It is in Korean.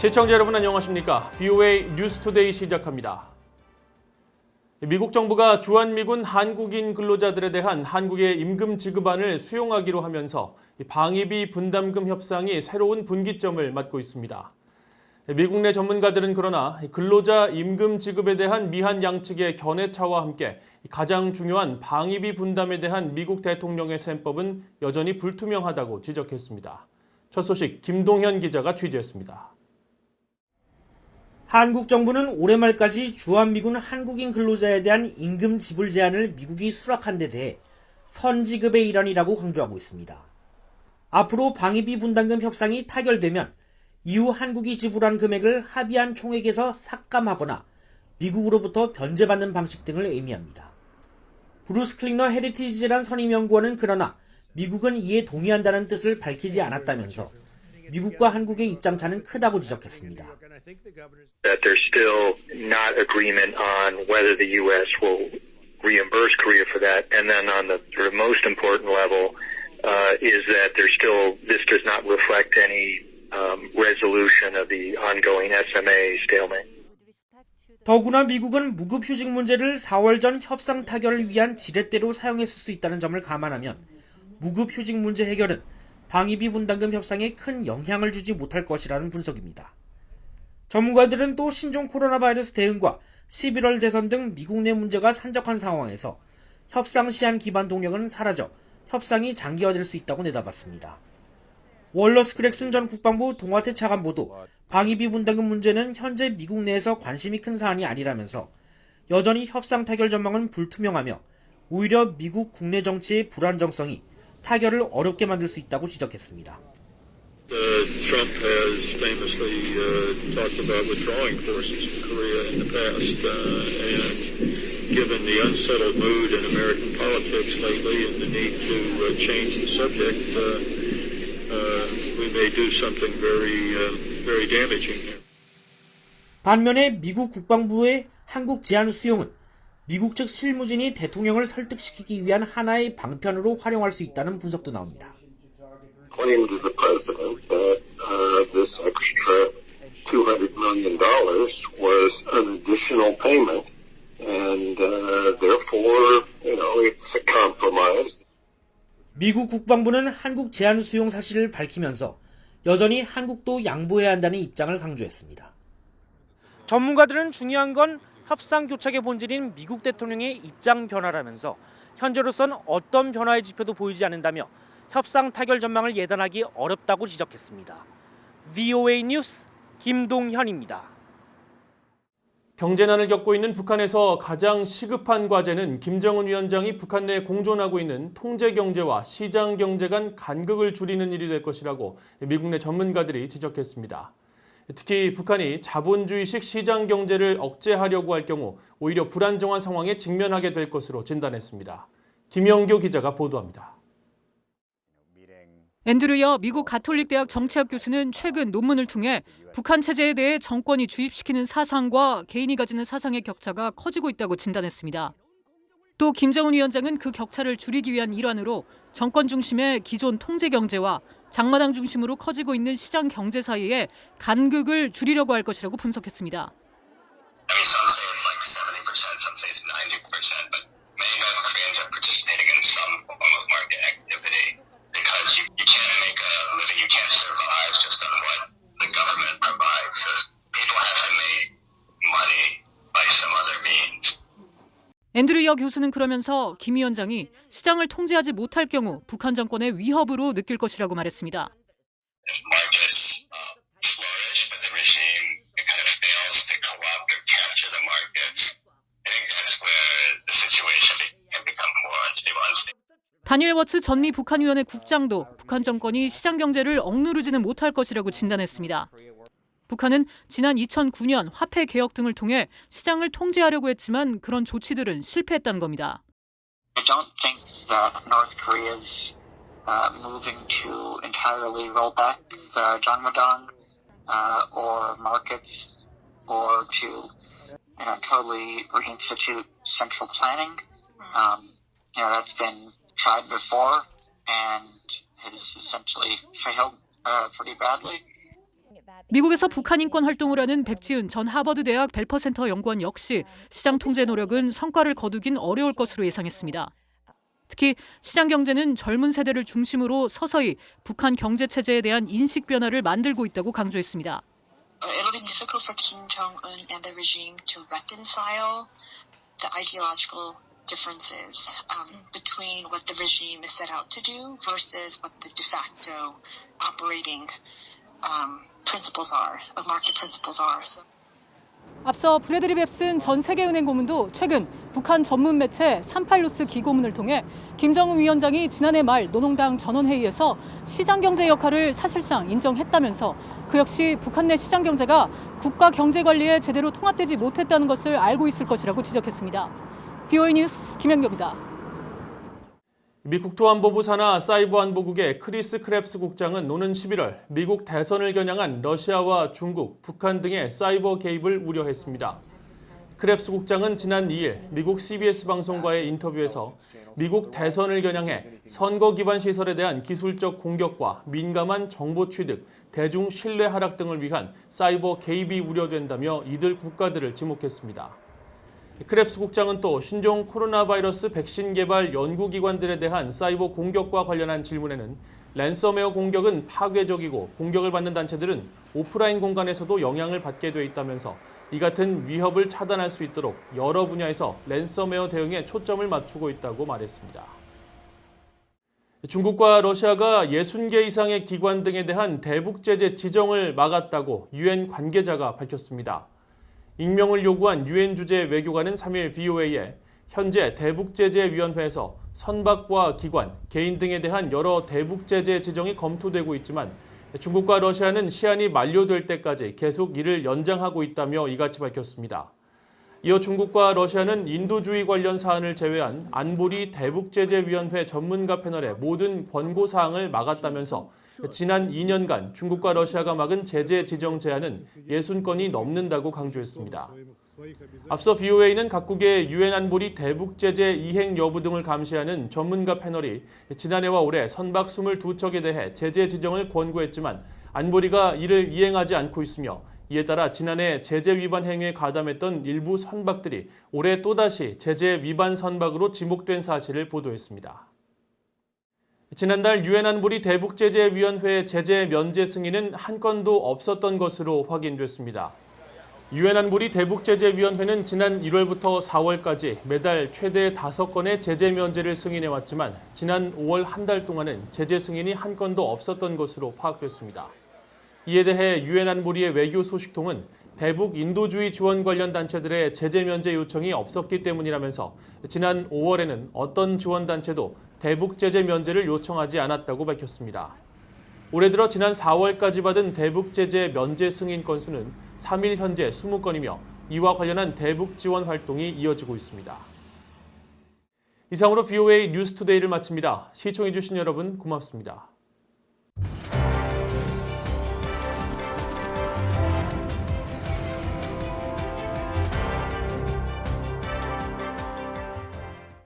시청자 여러분 안녕하십니까? VOA 뉴스투데이 시작합니다. 미국 정부가 주한미군 한국인 근로자들에 대한 한국의 임금 지급안을 수용하기로 하면서 방위비 분담금 협상이 새로운 분기점을 맞고 있습니다. 미국 내 전문가들은 그러나 근로자 임금 지급에 대한 미한 양측의 견해차와 함께 가장 중요한 방위비 분담에 대한 미국 대통령의 셈법은 여전히 불투명하다고 지적했습니다. 첫 소식 김동현 기자가 취재했습니다. 한국 정부는 올해 말까지 주한미군 한국인 근로자에 대한 임금 지불 제한을 미국이 수락한 데 대해 선지급의 일환이라고 강조하고 있습니다. 앞으로 방위비 분담금 협상이 타결되면 이후 한국이 지불한 금액을 합의한 총액에서 삭감하거나 미국으로부터 변제받는 방식 등을 의미합니다. 브루스 클리너 헤리티지 재단 선임연구원은 그러나 미국은 이에 동의한다는 뜻을 밝히지 않았다면서 미국과 한국의 입장차는 크다고 지적했습니다. That there's still not agreement on whether the U.S. will reimburse Korea for that, and then on the sort of most important level is that this does not reflect any resolution of the ongoing SMA stalemate. 더구나 미국은 무급휴직 문제를 4월 전 협상 타결을 위한 지렛대로 사용했을 수 있다는 점을 감안하면 무급휴직 문제 해결은 방위비 분담금 협상에 큰 영향을 주지 못할 것이라는 분석입니다. 전문가들은 또 신종 코로나 바이러스 대응과 11월 대선 등 미국 내 문제가 산적한 상황에서 협상 시한 기반 동력은 사라져 협상이 장기화될 수 있다고 내다봤습니다. 월러스 그렉슨 전 국방부 동아태 차관보도 방위비 분담금 문제는 현재 미국 내에서 관심이 큰 사안이 아니라면서 여전히 협상 타결 전망은 불투명하며 오히려 미국 국내 정치의 불안정성이 타결을 어렵게 만들 수 있다고 지적했습니다. Trump has famously talked about withdrawing forces from Korea in the past, and given the unsettled mood in American politics lately and the need to change the subject, we may do something very damaging here. 반면에 미국 국방부의 한국 제안 수용은 미국 측 실무진이 대통령을 설득시키기 위한 하나의 방편으로 활용할 수 있다는 분석도 나옵니다. Claim to the president that this extra $200 million was an additional payment, and therefore, it's a compromise. 미국 국방부는 한국 제안 수용 사실을 밝히면서 여전히 한국도 양보해야 한다는 입장을 강조했습니다. 전문가들은 중요한 건 협상 교착의 본질인 미국 대통령의 입장 변화라면서 현재로선 어떤 변화의 지표도 보이지 않는다며 협상 타결 전망을 예단하기 어렵다고 지적했습니다. VOA 뉴스 김동현입니다. 경제난을 겪고 있는 북한에서 가장 시급한 과제는 김정은 위원장이 북한 내에 공존하고 있는 통제경제와 시장경제 간 간극을 줄이는 일이 될 것이라고 미국 내 전문가들이 지적했습니다. 특히 북한이 자본주의식 시장경제를 억제하려고 할 경우 오히려 불안정한 상황에 직면하게 될 것으로 진단했습니다. 김영교 기자가 보도합니다. 앤드류 여 미국 가톨릭대학 정치학 교수는 최근 논문을 통해 북한 체제에 대해 정권이 주입시키는 사상과 개인이 가지는 사상의 격차가 커지고 있다고 진단했습니다. 또 김정은 위원장은 그 격차를 줄이기 위한 일환으로 정권 중심의 기존 통제 경제와 장마당 중심으로 커지고 있는 시장 경제 사이에 간극을 줄이려고 할 것이라고 분석했습니다. Some say it's like 70%, some say it's 90%, but many North Koreans are participating in some form of market activity. Because you can't make a living, you can't survive just on what the government provides. So people have to make money by some other means. 앤드류 여 교수는 그러면서 김 위원장이 시장을 통제하지 못할 경우 북한 정권의 위협으로 느낄 것이라고 말했습니다. If markets flourish, but the regime kind of fails to co-opt or capture the markets, I think that's where the situation can become more unstable. 다니엘 워츠 전미 북한위원회 국장도 북한 정권이 시장 경제를 억누르지는 못할 것이라고 진단했습니다. 북한은 지난 2009년 화폐 개혁 등을 통해 시장을 통제하려고 했지만 그런 조치들은 실패했다는 겁니다. I don't think that North Korea's moving to entirely roll back the Jangmadang or markets or to totally reinstitute central planning. That's been tried before and has essentially failed pretty badly. 미국에서 북한 인권 활동을 하는 백지은 전 하버드대학 벨퍼센터 연구원 역시 시장 통제 노력은 성과를 거두긴 어려울 것으로 예상했습니다. 특히 시장 경제는 젊은 세대를 중심으로 서서히 북한 경제 체제에 대한 인식 변화를 만들고 있다고 강조했습니다. It'll be difficult for Kim Jong-un and the regime to reconcile the ideological differences between what the regime is set out to do versus what the de facto operating principles are, what market principles are. So. 앞서 브래드리 뱁슨 전 세계은행 고문도 최근 북한 전문 매체 38뉴스 기고문을 통해 김정은 위원장이 지난해 말 노농당 전원회의에서 시장 경제 역할을 사실상 인정했다면서 그 역시 북한 내 시장 경제가 국가 경제 관리에 제대로 통합되지 못했다는 것을 알고 있을 것이라고 지적했습니다. VOA 뉴스 김현경입니다. 미 국토안보부 산하 사이버안보국의 크리스 크랩스 국장은 오는 11월 미국 대선을 겨냥한 러시아와 중국, 북한 등의 사이버 개입을 우려했습니다. 크랩스 국장은 지난 2일 미국 CBS 방송과의 인터뷰에서 미국 대선을 겨냥해 선거 기반 시설에 대한 기술적 공격과 민감한 정보 취득, 대중 신뢰 하락 등을 위한 사이버 개입이 우려된다며 이들 국가들을 지목했습니다. 크랩스 국장은 또 신종 코로나 바이러스 백신 개발 연구기관들에 대한 사이버 공격과 관련한 질문에는 랜섬웨어 공격은 파괴적이고 공격을 받는 단체들은 오프라인 공간에서도 영향을 받게 돼 있다면서 이 같은 위협을 차단할 수 있도록 여러 분야에서 랜섬웨어 대응에 초점을 맞추고 있다고 말했습니다. 중국과 러시아가 60개 이상의 기관 등에 대한 대북 제재 지정을 막았다고 유엔 관계자가 밝혔습니다. 익명을 요구한 유엔 주재 외교관은 3일 VOA에 현재 대북제재위원회에서 선박과 기관, 개인 등에 대한 여러 대북제재 지정이 검토되고 있지만 중국과 러시아는 시한이 만료될 때까지 계속 이를 연장하고 있다며 이같이 밝혔습니다. 이어 중국과 러시아는 인도주의 관련 사안을 제외한 안보리 대북제재위원회 전문가 패널의 모든 권고사항을 막았다면서 지난 2년간 중국과 러시아가 막은 제재 지정 제한은 60건이 넘는다고 강조했습니다. 앞서 VOA는 각국의 유엔 안보리 대북 제재 이행 여부 등을 감시하는 전문가 패널이 지난해와 올해 선박 22척에 대해 제재 지정을 권고했지만 안보리가 이를 이행하지 않고 있으며 이에 따라 지난해 제재 위반 행위에 가담했던 일부 선박들이 올해 또다시 제재 위반 선박으로 지목된 사실을 보도했습니다. 지난달 유엔 안보리 대북제재위원회 제재 면제 승인은 한 건도 없었던 것으로 확인됐습니다. 유엔 안보리 대북제재위원회는 지난 1월부터 4월까지 매달 최대 5건의 제재 면제를 승인해왔지만 지난 5월 한 달 동안은 제재 승인이 한 건도 없었던 것으로 파악됐습니다. 이에 대해 유엔 안보리의 외교 소식통은 대북 인도주의 지원 관련 단체들의 제재 면제 요청이 없었기 때문이라면서 지난 5월에는 어떤 지원 단체도 대북 제재 면제를 요청하지 않았다고 밝혔습니다. 올해 들어 지난 4월까지 받은 대북 제재 면제 승인 건수는 3일 현재 20건이며 이와 관련한 대북 지원 활동이 이어지고 있습니다. 이상으로 VOA 뉴스투데이를 마칩니다. 시청해주신 여러분 고맙습니다.